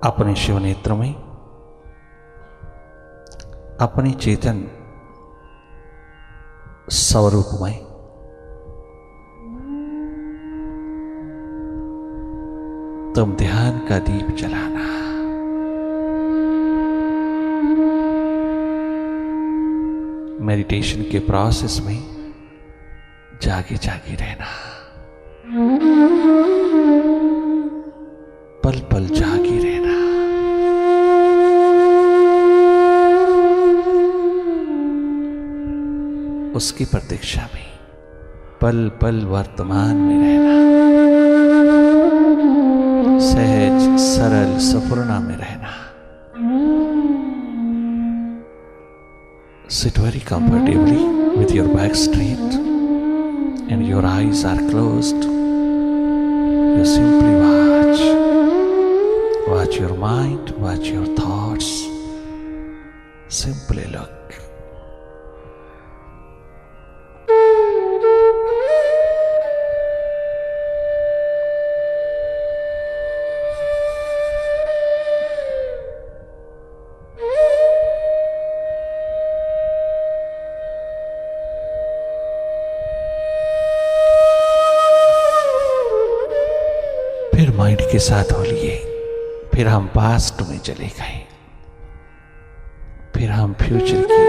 अपने शिव नेत्र में अपने चेतन स्वरूप में तुम ध्यान का दीप जलाना। मेडिटेशन के प्रोसेस में जागे जागे रहना, पल पल जागे रहना। उसकी प्रतीक्षा में पल पल वर्तमान में रहना, सहज सरल सपूर्णा में रहना। Sit very comfortably with your back straight and your eyes are closed. You simply watch your mind, watch your thoughts. Simply look. फिर माइंड के साथ हो लिए, फिर हम पास्ट में चले गए, फिर हम फ्यूचर की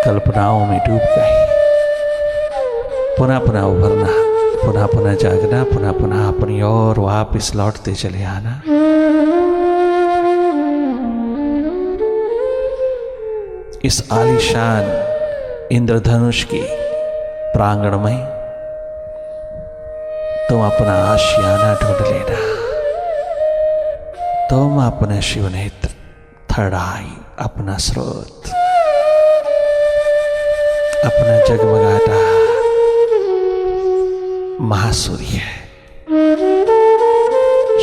कल्पनाओं में डूब गए। पुनः पुनः उभरना, पुनः पुनः जागना, पुनः पुनः अपनी ओर वापस लौटते चले आना। इस आलीशान इंद्रधनुष के प्रांगण में तुम अपना आशियाना ढूंढ लेना। तुम अपना शिव नेत्र, थर्ड आई, अपना स्रोत, अपना जगमगाता महासूर्य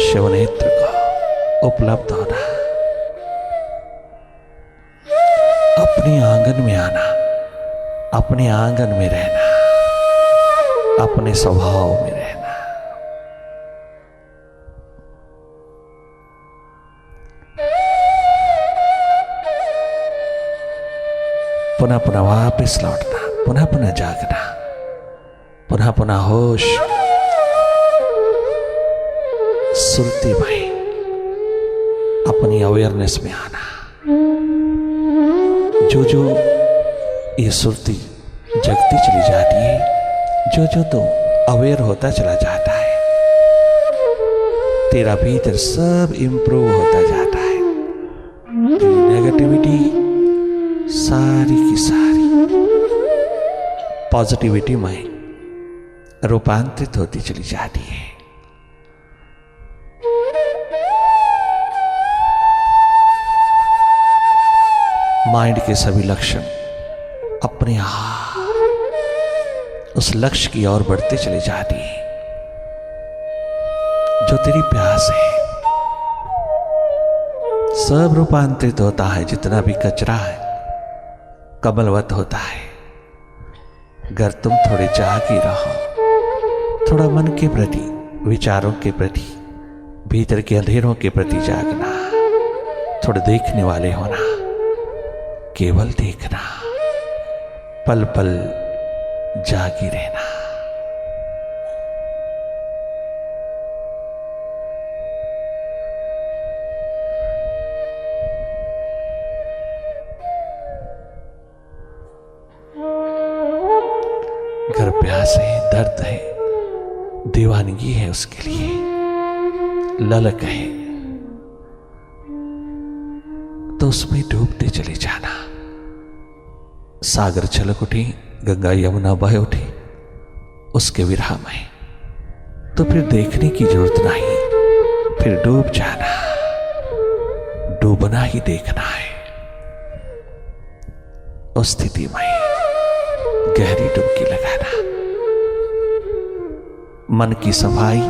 शिव नेत्र को उपलब्ध होना। अपने आंगन में आना, अपने आंगन में रहना, अपने स्वभाव में रहना। पुनः पुनः वापस लौटना, पुनः पुनः जागना, पुनः पुनह होश सुरती में अपनी अवेयरनेस में आना। जो जो ये सुरती जगती चली जाती है, जो जो तो अवेयर होता चला जाता है, तेरा भीतर सब इंप्रूव होता जाता है। नेगेटिविटी सारी की सारी पॉजिटिविटी में रूपांतरित होती चली जाती है। माइंड के सभी लक्षण अपने आप उस लक्ष्य की ओर बढ़ते चले जाती है जो तेरी प्यास है। सब रूपांतरित होता है, जितना भी कचरा है कमलवत होता है। अगर तुम थोड़े जागे रहो, थोड़ा मन के प्रति, विचारों के प्रति, भीतर के अंधेरों के प्रति जागना, थोड़े देखने वाले होना, केवल देखना, पल पल जागी रहना। घर प्यास है, दर्द है, दीवानगी है, उसके लिए ललक है, तो उसमें डूबते चले जाना। सागर छलक उठी, गंगा यमुना बह उठी, उसके विरह में तो फिर देखने की जरूरत नहीं, फिर डूब जाना, डूबना ही देखना है। उस स्थिति में गहरी डुबकी लगाना, मन की सफाई,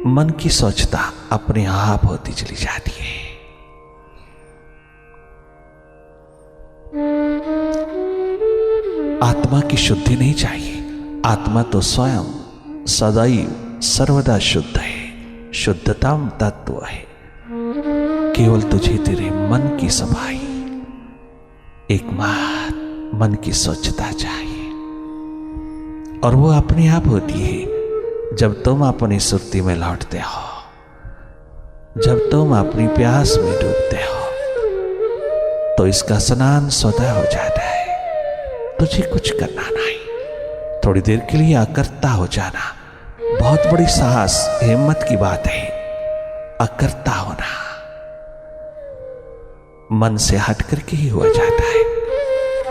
मन की स्वच्छता अपने आप होती चली जाती है। आत्मा की शुद्धि नहीं चाहिए, आत्मा तो स्वयं सदैव सर्वदा शुद्ध है, शुद्धता तत्व है। केवल तुझे तेरे मन की सफाई, एकमात्र मन की स्वच्छता चाहिए, और वो अपने आप होती है जब तुम अपनी सुरती में लौटते हो, जब तुम अपनी प्यास में डूबते हो, तो इसका स्नान स्वतः हो जाता है। तुझे कुछ करना नहीं, थोड़ी देर के लिए अकर्ता हो जाना बहुत बड़ी साहस हिम्मत की बात है। अकर्ता होना मन से हट करके ही हो जाता है।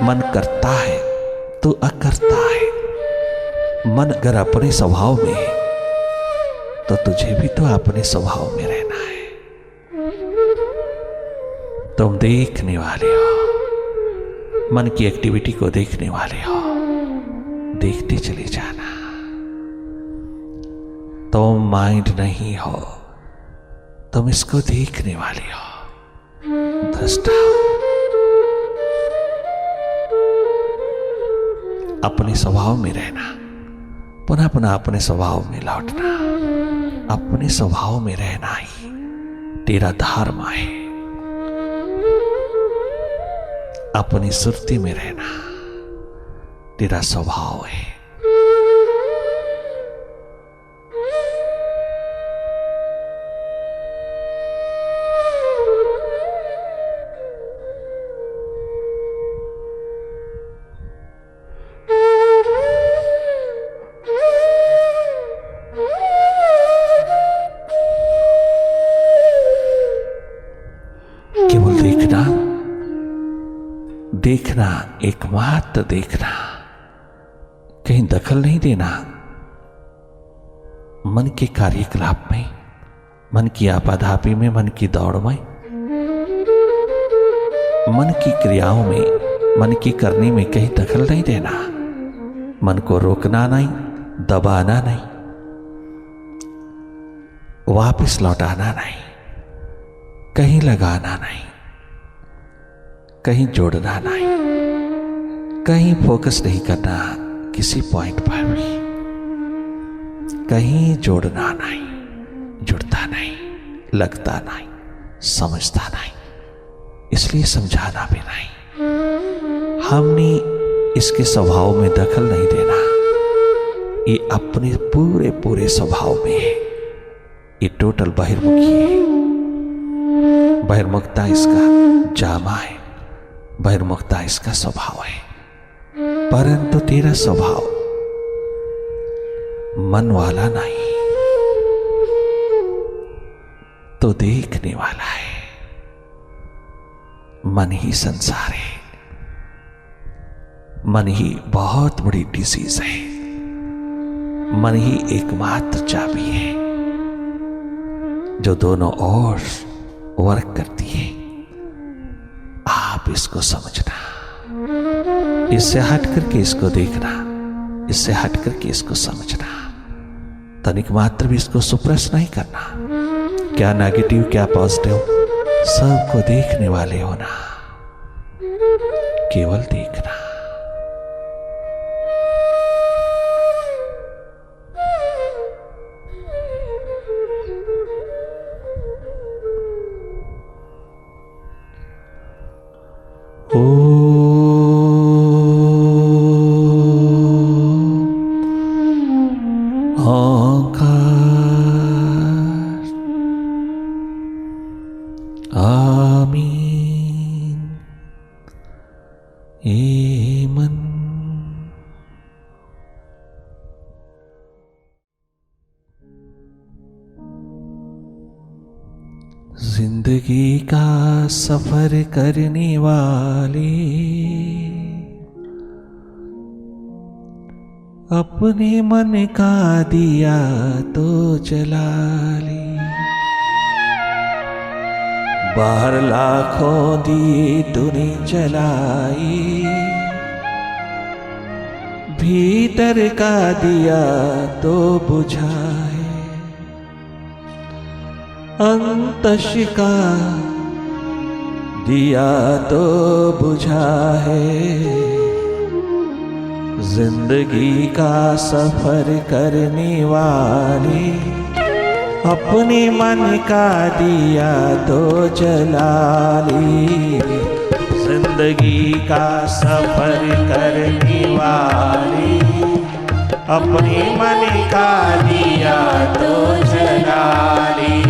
मन करता है तो अकर्ता है। मन अगर अपने स्वभाव में है तो तुझे भी तो अपने स्वभाव में रहना है। तुम देखने वाले हो, मन की एक्टिविटी को देखने वाले हो, देखते चले जाना। तुम माइंड नहीं हो, तुम इसको देखने वाले हो, दृष्टा हो। अपने स्वभाव में रहना, पुनः पुनः अपने स्वभाव में लौटना, अपने स्वभाव में रहना ही तेरा धर्म है। अपनी सुरती में रहना तेरा स्वभाव है। केवल देखना, देखना, एकमात्र देखना, कहीं दखल नहीं देना। मन के कार्यकलाप में, मन की आपाधापी में, मन की दौड़ में, मन की क्रियाओं में, मन की करने में कहीं दखल नहीं देना। मन को रोकना नहीं, दबाना नहीं, वापस लौटाना नहीं, कहीं लगाना नहीं, कहीं जोड़ना नहीं, कहीं फोकस नहीं करना किसी पॉइंट पर भी, कहीं जोड़ना नहीं, जुड़ता नहीं, लगता नहीं, समझता नहीं, इसलिए समझाना भी नहीं। हमने इसके स्वभाव में दखल नहीं देना। ये अपने पूरे पूरे स्वभाव में है। ये टोटल बहिर्मुखी है। बहिर्मुखता इसका जामा है, बहिर्मुखता इसका स्वभाव है। परंतु तेरा स्वभाव मन वाला नहीं, तो देखने वाला है। मन ही संसार है, मन ही बहुत बड़ी डिसीज है, मन ही एकमात्र चाबी है जो दोनों ओर वर्क करती है। आप इसको समझना, इससे हट करके इसको देखना, इससे हट करके इसको समझना, तनिक मात्र भी इसको सुप्रेस नहीं करना। क्या नेगेटिव क्या पॉजिटिव, सबको देखने वाले होना, केवल देखना। आमीन। ये मन जिंदगी का सफर करने वाले अपने मन का दिया तो जला ले। बाहर लाखों दिए तूने जलाई, भीतर का दिया तो बुझाए। अंतश का दिया तो बुझा है, जिंदगी का सफर करने वाली अपने मन का दिया तो जला ली। जिंदगी का सफर करने वाली अपने मन का दिया तो जला ली।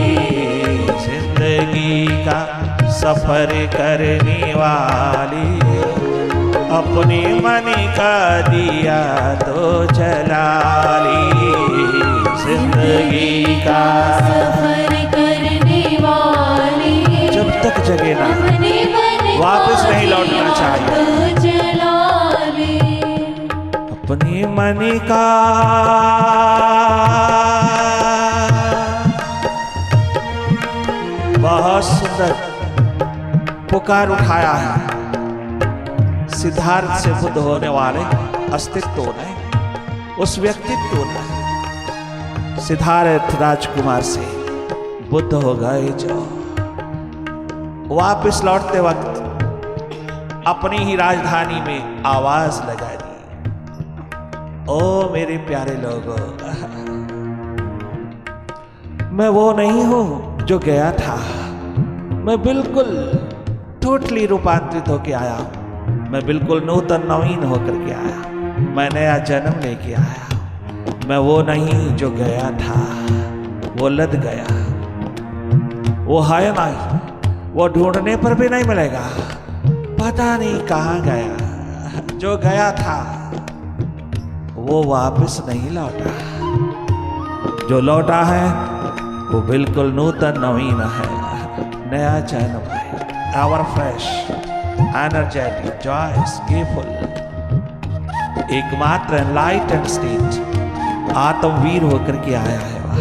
जिंदगी का सफर करने वाली अपने मन का दिया तो जला ली। जिंदगी का सफर करने वाली जब तक जगे ना वापस नहीं लौटना चाहिए। तो जला ली। अपने मन का बहुत सुंदर पुकार उठाया है। सिद्धार्थ से बुद्ध होने वाले अस्तित्व ने, उस व्यक्तित्व ने सिद्धार्थ राजकुमार से बुद्ध हो गए जो वापस लौटते वक्त अपनी ही राजधानी में आवाज लगा दी, ओ मेरे प्यारे लोगों, मैं वो नहीं हूं जो गया था। मैं बिल्कुल टोटली रूपांतरित होके आया हूं। मैं बिल्कुल नूतन नवीन होकर के आया। मैं नया जन्म लेके आया। मैं वो नहीं जो गया था, वो लद गया, वो है नहीं, वो ढूंढने पर भी नहीं मिलेगा। पता नहीं कहाँ गया। जो गया था वो वापस नहीं लौटा। जो लौटा है वो बिल्कुल नूतन नवीन है, नया जन्म है, एवर फ्रेश, एनर्जेटिक, जॉयस, गिवफुल, एकमात्र एनलाइटेंड स्टेट आत्मवीर होकर के आया है वह।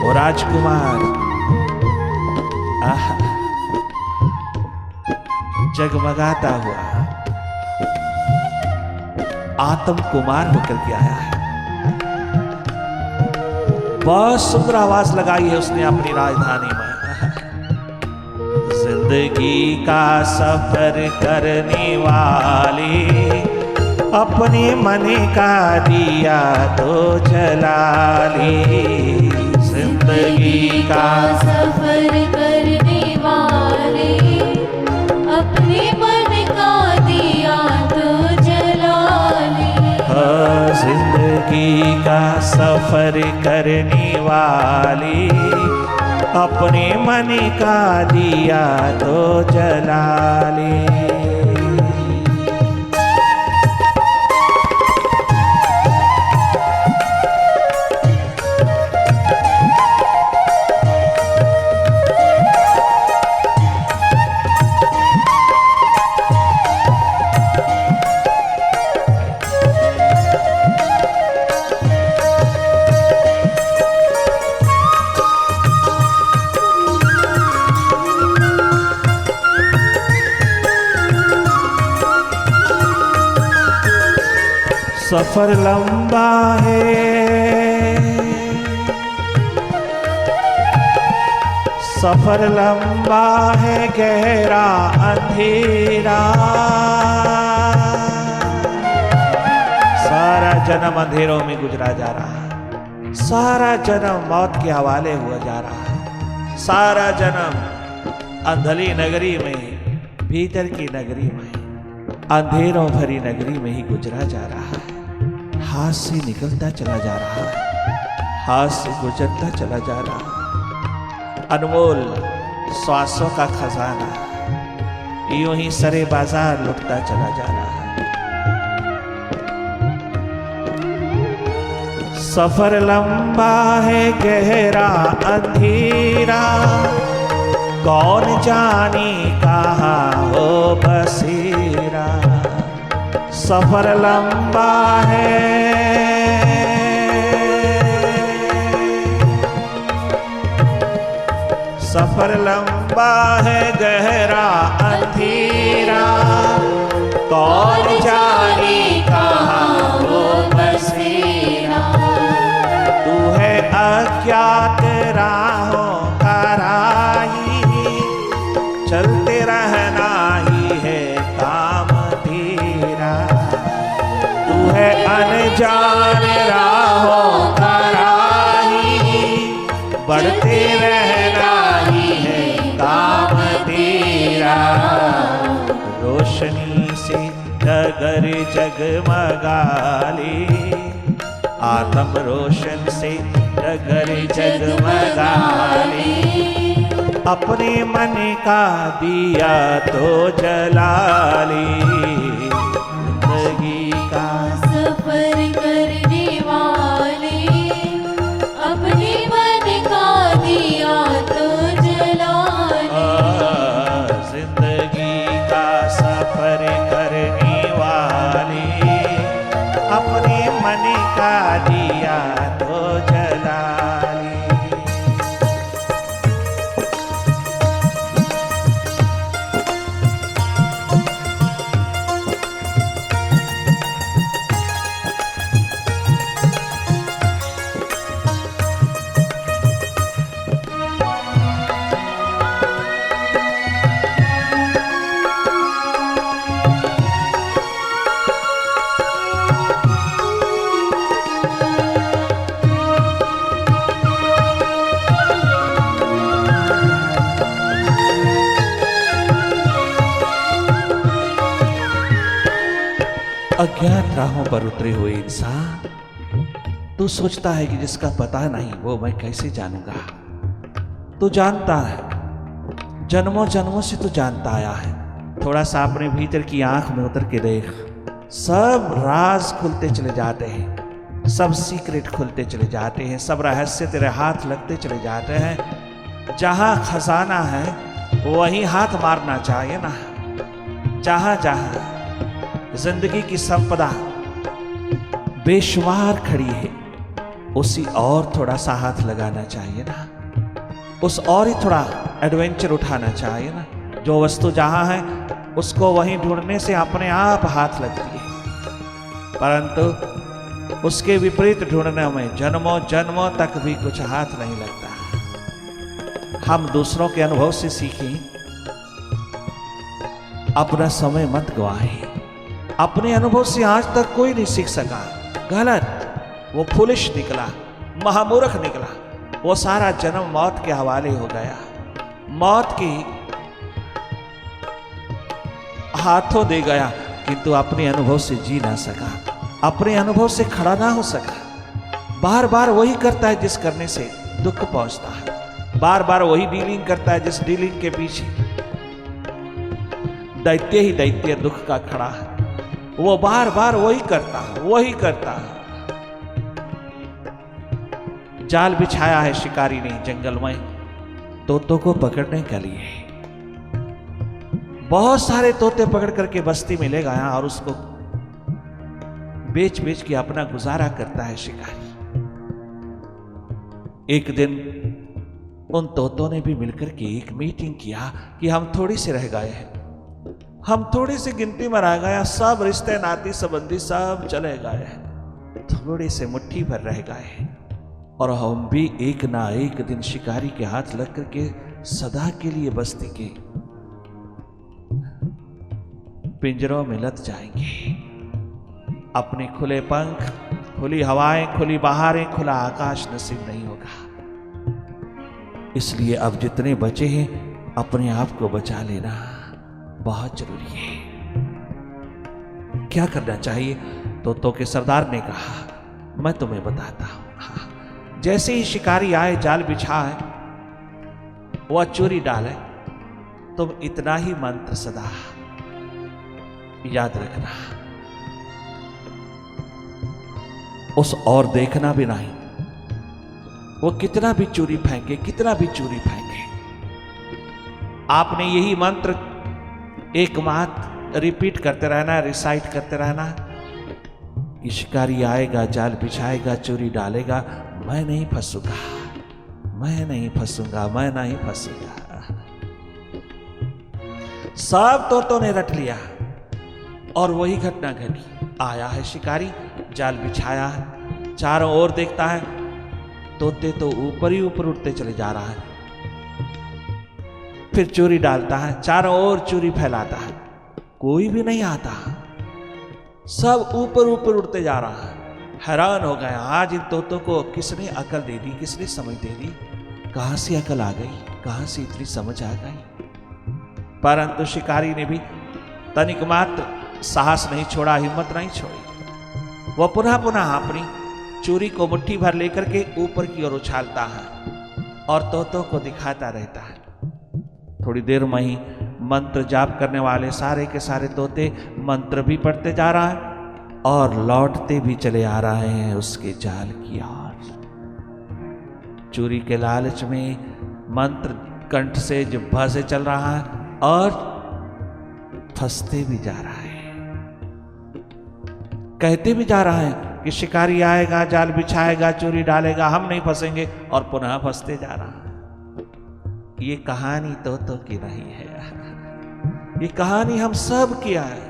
वो राजकुमार जगमगाता हुआ आत्म कुमार होकर के आया है। बहुत सुंदर आवाज लगाई है उसने अपनी राजधानी में। जिंदगी का सफर करने वाली अपने मन का दिया तो जला ली। जिंदगी का सफर करने वाले अपने मन का दिया तो जला ली। जिंदगी का सफर करने वाली अपने मन का दिया तो जला ली। सफर लंबा है, सफर लंबा है, गहरा अंधेरा। सारा जन्म अंधेरों में गुजरा जा रहा है। सारा जन्म मौत के हवाले हुआ जा रहा है। सारा जन्म अंधली नगरी में, भीतर की नगरी में, अंधेरों भरी नगरी में ही गुजरा जा रहा है। हाथ से निकलता चला जा रहा है, हाथ से गुजरता चला जा रहा है। अनमोल श्वासों का खजाना यूं ही सरे बाजार लुटता चला जा रहा है। सफर लंबा है, गहरा अंधेरा, कौन जाने कहाँ हो बसेरा। सफर लंबा है, सफर लंबा है, गहरा अंधेरा, कौन जाने कहाँ हो बसेरा। तू है अज्ञात राहों का राही, चलते रहना ही है काम तेरा। तू बढ़ते रहना ही है काम तेरा। रोशनी से डगर जगमगा ले, आत्म रोशन से डगर जगमगा ले। अपने मन का दिया तो जला ले, जिंदगी का सफर करने वाले अपने मन का दिया तो जला ले। जिंदगी का सफर करने वाले अपने मन का दिया तो जला ले। अज्ञात राहों पर उतरे हुए इंसान, तू सोचता है कि जिसका पता नहीं वो मैं कैसे जानूंगा। तू जानता है, जन्मों जन्मों से तू जानता आया है। थोड़ा सा अपने भीतर की आंख में उतर के देख, सब राज खुलते चले जाते हैं, सब सीक्रेट खुलते चले जाते हैं, सब रहस्य तेरे हाथ लगते चले जाते हैं। जहां खजाना है वहीं हाथ मारना चाहिए ना। जहां जहां जिंदगी की संपदा बेशुमार खड़ी है, उसी और थोड़ा सा हाथ लगाना चाहिए ना, उस और ही थोड़ा एडवेंचर उठाना चाहिए ना। जो वस्तु जहां है उसको वहीं ढूंढने से अपने आप हाथ लगती है, परंतु उसके विपरीत ढूंढने में जन्मों जन्मों तक भी कुछ हाथ नहीं लगता। हम दूसरों के अनुभव से सीखें, अपना समय मत गवाएं। अपने अनुभव से आज तक कोई नहीं सीख सका, गलत, वो फुलिश निकला, महामूर्ख निकला। वो सारा जन्म मौत के हवाले हो गया, मौत की हाथों दे गया, किंतु अपने अनुभव से जी ना सका, अपने अनुभव से खड़ा ना हो सका। बार बार वही करता है जिस करने से दुख पहुंचता है, बार बार वही डीलिंग करता है जिस डीलिंग के पीछे दैत्य ही दैत्य दुख का खड़ा है। वो बार बार वही करता है, वही करता है। जाल बिछाया है शिकारी ने जंगल में तोतों को पकड़ने के लिए। बहुत सारे तोते पकड़ करके बस्ती में ले गया और उसको बेच बेच के अपना गुजारा करता है शिकारी। एक दिन उन तोतों ने भी मिलकर के एक मीटिंग किया कि हम थोड़ी से रह गए हैं, हम थोड़ी सी गिनती में रह गए, सब रिश्ते नाती संबंधी सब चले गए, थोड़े से मुट्ठी भर रह गए, और हम भी एक ना एक दिन शिकारी के हाथ लग करके सदा के लिए बस्ती के पिंजरों में लद जाएंगे। अपने खुले पंख, खुली हवाएं, खुली बहारें, खुला आकाश नसीब नहीं होगा। इसलिए अब जितने बचे हैं अपने आप को बचा लेना बहुत जरूरी है। क्या करना चाहिए? तोतों के सरदार ने कहा, मैं तुम्हें बताता हूं। हाँ, जैसे ही शिकारी आए, जाल बिछाए, वह चूरी डाले, तुम इतना ही मंत्र सदा याद रखना, उस और देखना भी नहीं। वो कितना भी चूरी फेंके, कितना भी चूरी फेंके, आपने यही मंत्र एक मात रिपीट करते रहना, रिसाइट करते रहना कि शिकारी आएगा, जाल बिछाएगा, चूरी डालेगा, मैं नहीं फंसूंगा, मैं नहीं फंसूंगा, मैं नहीं फंसूंगा। सब तोतों ने रट लिया और वही घटना घटी। आया है शिकारी, जाल बिछाया है, चारों ओर देखता है, तोते तो ऊपर ही ऊपर उड़ते चले जा रहा है। फिर चूरी डालता है, चारों ओर चूरी फैलाता है, कोई भी नहीं आता, सब ऊपर ऊपर उड़ते जा रहा है। हैरान हो गया, आज इन तोतों को किसने अकल दे दी, किसने समझ दे दी, कहां से अकल आ गई, कहां से इतनी समझ आ गई। परंतु शिकारी ने भी तनिक मात्र साहस नहीं छोड़ा, हिम्मत नहीं छोड़ी। वह पुनः पुनः अपनी चूरी को मुट्ठी भर लेकर के ऊपर की ओर उछालता है और तोतों को दिखाता रहता है। थोड़ी देर में ही मंत्र जाप करने वाले सारे के सारे तोते मंत्र भी पढ़ते जा रहा है और लौटते भी चले आ रहे हैं उसके जाल की ओर। चूरी के लालच में मंत्र कंठ से जिह्वा से चल रहा है और फंसते भी जा रहा है। कहते भी जा रहा है कि शिकारी आएगा, जाल बिछाएगा, चूरी डालेगा, हम नहीं फंसेंगे, और पुनः फंसते जा रहा है। ये कहानी तोतों की नहीं है, ये कहानी हम सब की है।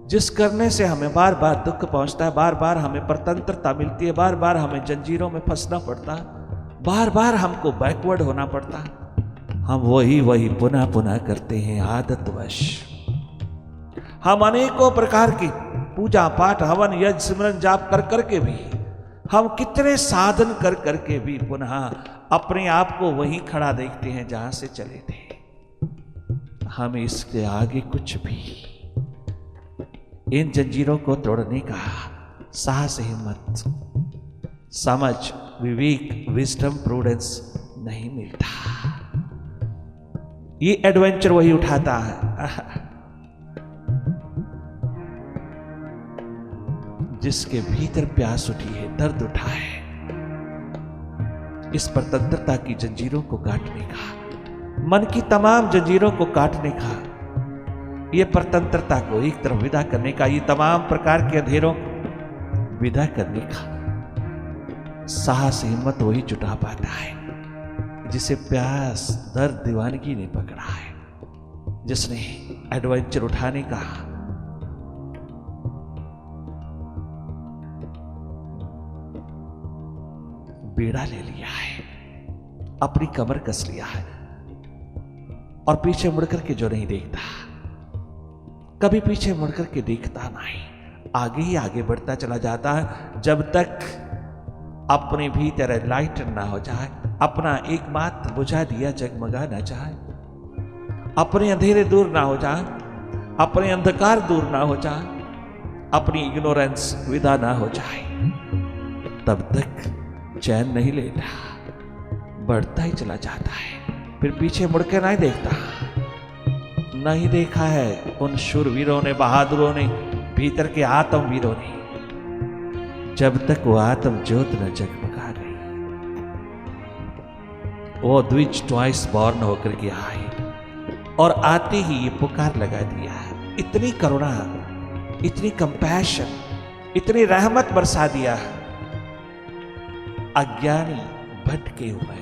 जिस करने से हमें बार बार दुख पहुंचता है, बार बार हमें परतंत्रता मिलती है, बार बार हमें जंजीरों में फंसना पड़ता है, बार बार हमको बैकवर्ड होना पड़ता है, हम वही पुनः पुनः करते हैं आदतवश। हम अनेकों प्रकार की पूजा पाठ हवन यज्ञ सिमरन जाप कर करके भी, हम कितने साधन कर करके भी पुनः अपने आप को वहीं खड़ा देखते हैं जहां से चले थे। हम इसके आगे कुछ भी इन जंजीरों को तोड़ने का साहस, हिम्मत, समझ, विवेक, विजडम, प्रूडेंस नहीं मिलता। ये एडवेंचर वही उठाता है जिसके भीतर प्यास उठी है, दर्द उठा है इस परतंत्रता की जंजीरों को काटने का, मन की तमाम जंजीरों को काटने का, ये परतंत्रता को एक तरफ विदा करने का, ये तमाम प्रकार के अंधेरों को विदा करने का साहस, हिम्मत वही जुटा पाता है जिसे प्यास, दर्द, दीवानगी ने पकड़ा है, जिसने एडवेंचर उठाने का बेड़ा ले लिया है, अपनी कमर कस लिया है और पीछे मुड़कर के जो नहीं देखता, कभी पीछे मुड़कर के देखता नहीं, आगे ही आगे बढ़ता चला जाता है जब तक अपने भीतर लाइट ना हो जाए, अपना एकमात्र बुझा दिया जगमगा ना जाए, अपने अंधेरे दूर ना हो जाए, अपने अंधकार दूर ना हो जाए, अपनी इग्नोरेंस विदा ना हो जाए, तब तक चैन नहीं लेता, बढ़ता ही चला जाता है, फिर पीछे मुड़ के नहीं देखता। नहीं देखा है उन शूरवीरों ने, बहादुरों ने, भीतर के आत्मवीरों ने, जब तक वो आत्म ज्योत न जगमगा गई। वो द्विज ट्वाइस बॉर्न होकर के आए और आते ही ये पुकार लगा दिया, इतनी करुणा, इतनी कंपैशन, इतनी रहमत बरसा दिया। अज्ञानी भटके हुए,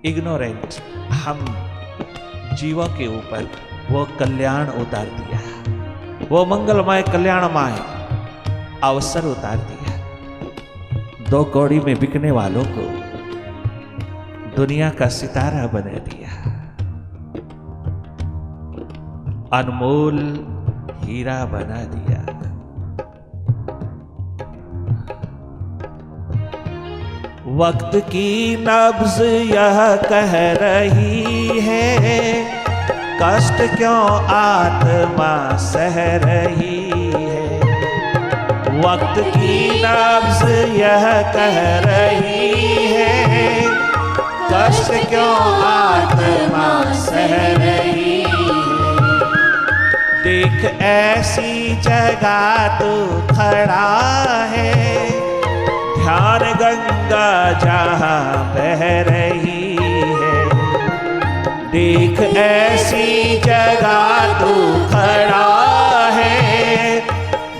इग्नोरेंट हम जीवों के ऊपर वो कल्याण उतार दिया, वो मंगलमय कल्याणमय अवसर उतार दिया। 2 कौड़ी में बिकने वालों को दुनिया का सितारा बना दिया, अनमोल हीरा बना दिया। वक्त की नब्ज यह कह रही है, कष्ट क्यों आत्मा सह रही है। वक्त की नब्ज यह कह रही है, कष्ट क्यों आत्मा सह रही है। देख ऐसी जगह तू खड़ा है, ध्यान गंगा जहां बह रही है। देख ऐसी जगह तू खड़ा है,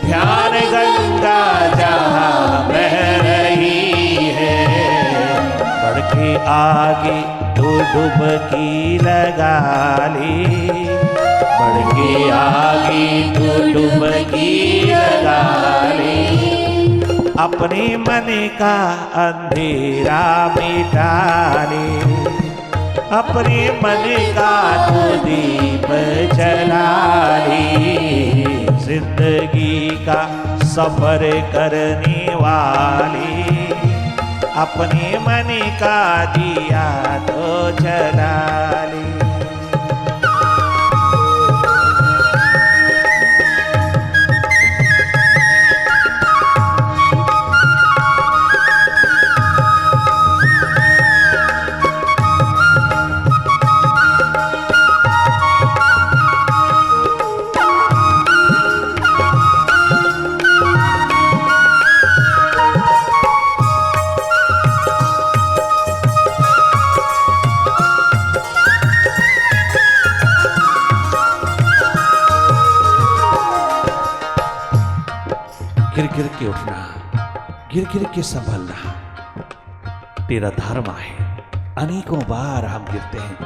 ध्यान गंगा जहां बह रही है। बढ़ के आगे तू डुबकी लगा ले, बढ़ के आगे तू डुबकी लगा ले। अपने मन का अंधेरा मिटा ले, अपने मन का तो दीप जला ले। जिंदगी का सफर करने वाले अपने मन का दिया तो जला ली। गिर गिर के उठना, गिर गिर के संभलना तेरा धर्म है। अनेकों बार हम गिरते हैं,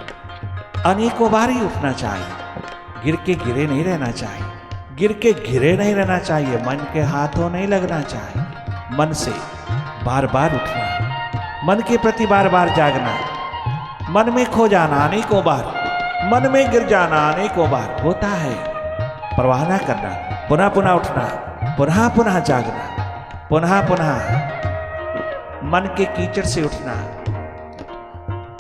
अनेकों बार ही उठना चाहिए। गिर के गिरे नहीं रहना चाहिए, गिर के गिरे नहीं रहना चाहिए। मन के हाथों नहीं लगना चाहिए। मन से बार बार उठना, मन के प्रति बार बार जागना, मन में खो जाना अनेकों बार, मन में गिर जाना अनेकों बार होता है। परवाह न करना, पुनः पुनः उठना, पुनः पुनः जागना, पुनः पुनः मन के कीचड़ से उठना,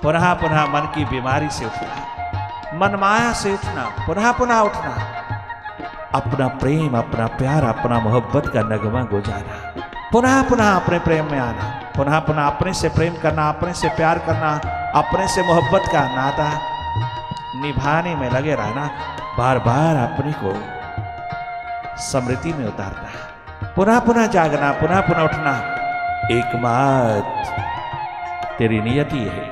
पुनः पुनः मन की बीमारी से उठना, मन माया से उठना, पुनः पुनः उठना। अपना प्रेम, अपना प्यार, अपना मोहब्बत का नगमा गुजारना, पुनः पुनः अपने प्रेम में आना, पुनः पुनः अपने से प्रेम करना, अपने से प्यार करना, अपने से मोहब्बत का नाता निभाने में लगे रहना। बार बार अपने को स्मृति में उतारना, पुनः पुनः जागना, पुनः पुनः उठना। एकमात्र तेरी नियति है।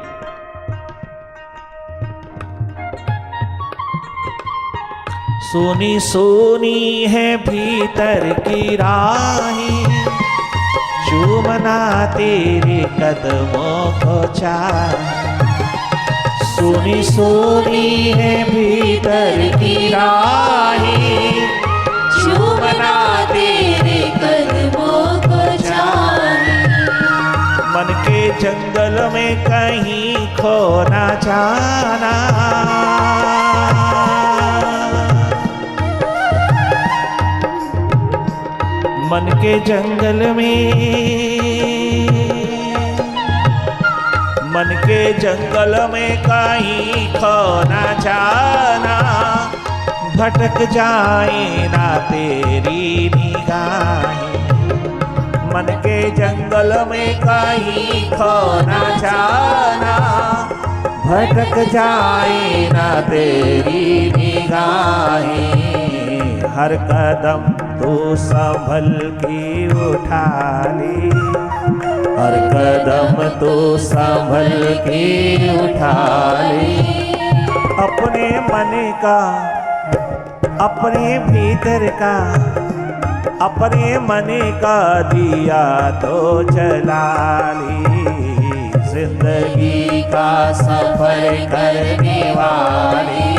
सोनी सोनी है भीतर की राहें, चूमना तेरे कदमों को चाहे। सोनी सोनी है भीतर की राहें, चूमना तेरे कदमों को चाहे। मन के जंगल में कहीं खो ना जाना, मन के जंगल में, मन के जंगल में कहीं खो ना जाना। भटक जाए ना तेरी निगाहें, मन के जंगल में कहीं खो ना जाना। भटक जाए ना तेरी निगाहें। हर कदम तू संभल के उठा ले, हर कदम तू संभल के उठा ले। अपने मन का, अपने भीतर का, अपने मन का दिया तो जला ली। जिंदगी का सफर करने वाली,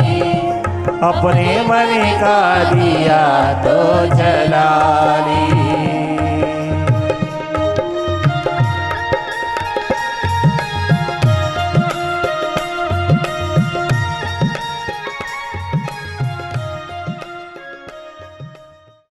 अपने मन का दिया तो जला ली।